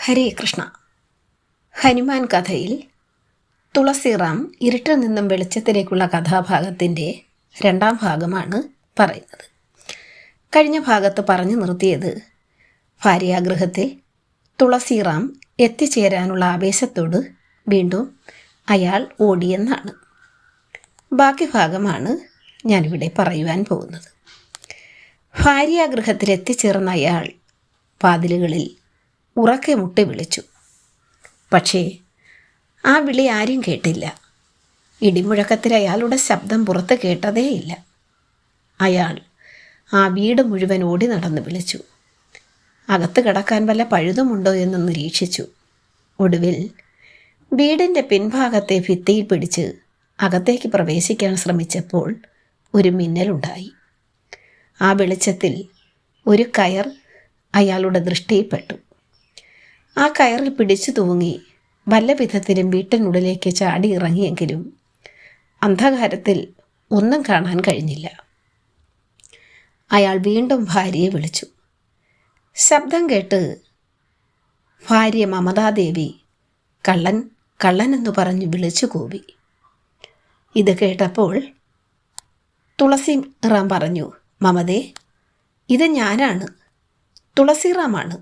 ഹരേ കൃഷ്ണ. ഹനുമാൻ കഥയിൽ തുളസിറാം ഇരുട്ടിൽ നിന്നും വെളിച്ചത്തിലേക്കുള്ള കഥാഭാഗത്തിൻ്റെ രണ്ടാം ഭാഗമാണ് പറയുന്നത്. കഴിഞ്ഞ ഭാഗത്ത് പറഞ്ഞു നിർത്തിയത് ഭാര്യാഗൃഹത്തിൽ തുളസിറാം എത്തിച്ചേരാനുള്ള ആവേശത്തോട് വീണ്ടും അയാൾ ഓടിയെന്നാണ്. ബാക്കി ഭാഗമാണ് ഞാനിവിടെ പറയുവാൻ പോകുന്നത്. ഭാര്യാഗൃഹത്തിൽ എത്തിച്ചേർന്ന അയാൾ വാതിലുകളിൽ ഉറക്കെ മുട്ടി വിളിച്ചു. പക്ഷേ ആ വിളി ആരും കേട്ടില്ല. ഇടിമുഴക്കത്തിൽ അയാളുടെ ശബ്ദം പുറത്ത് കേട്ടതേയില്ല. അയാൾ ആ വീട് മുഴുവൻ ഓടി നടന്ന് വിളിച്ചു. അകത്ത് കിടക്കാൻ വല്ല പഴുതുമുണ്ടോ എന്ന് നിരീക്ഷിച്ചു. ഒടുവിൽ വീടിൻ്റെ പിൻഭാഗത്തെ ഭിത്തിയിൽ പിടിച്ച് അകത്തേക്ക് പ്രവേശിക്കാൻ ശ്രമിച്ചപ്പോൾ ഒരു മിന്നലുണ്ടായി. ആ വെളിച്ചത്തിൽ ഒരു കയർ അയാളുടെ ദൃഷ്ടിയിൽപ്പെട്ടു. ആ കയറിൽ പിടിച്ചു തൂങ്ങി വല്ല വിധത്തിലും വീട്ടിനുള്ളിലേക്ക് ചാടി ഇറങ്ങിയെങ്കിലും അന്ധകാരത്തിൽ ഒന്നും കാണാൻ കഴിഞ്ഞില്ല. അയാൾ വീണ്ടും ഭാര്യയെ വിളിച്ചു. ശബ്ദം കേട്ട് ഭാര്യ മമതാദേവി കള്ളൻ കള്ളൻ എന്ന് പറഞ്ഞ് വിളിച്ചു കൂവി. ഇത് കേട്ടപ്പോൾ തുളസിറാം പറഞ്ഞു, മമതേ, ഇത് ഞാനാണ്, തുളസിറാമാണ്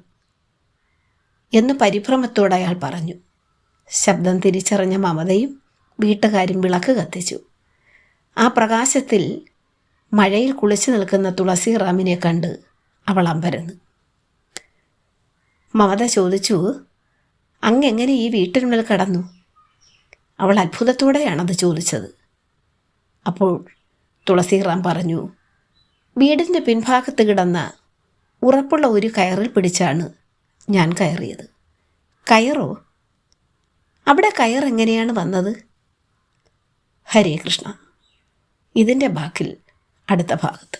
എന്ന് പരിഭ്രമത്തോടെ അയാൾ പറഞ്ഞു. ശബ്ദം തിരിച്ചറിഞ്ഞ മമതയും വീട്ടുകാരും വിളക്ക് കത്തിച്ചു. ആ പ്രകാശത്തിൽ മഴയിൽ കുളിച്ചു നിൽക്കുന്ന തുളസിറാമിനെ കണ്ട് അവൾ അമ്പരന്നു. മമത ചോദിച്ചു, അങ്ങെങ്ങനെ ഈ വീട്ടിനുള്ളിൽ കടന്നു? അവൾ അത്ഭുതത്തോടെയാണത് ചോദിച്ചത്. അപ്പോൾ തുളസിറാം പറഞ്ഞു, വീടിൻ്റെ പിൻഭാഗത്ത് കിടന്ന ഉറപ്പുള്ള ഒരു കയറിൽ പിടിച്ചാണ് ഞാൻ കയറിയത്. കയറോ? അവിടെ കയർ എങ്ങനെയാണ് വന്നത്? ഹരേ കൃഷ്ണ. ഇതിൻ്റെ ബാക്കിൽ അടുത്ത ഭാഗത്ത്.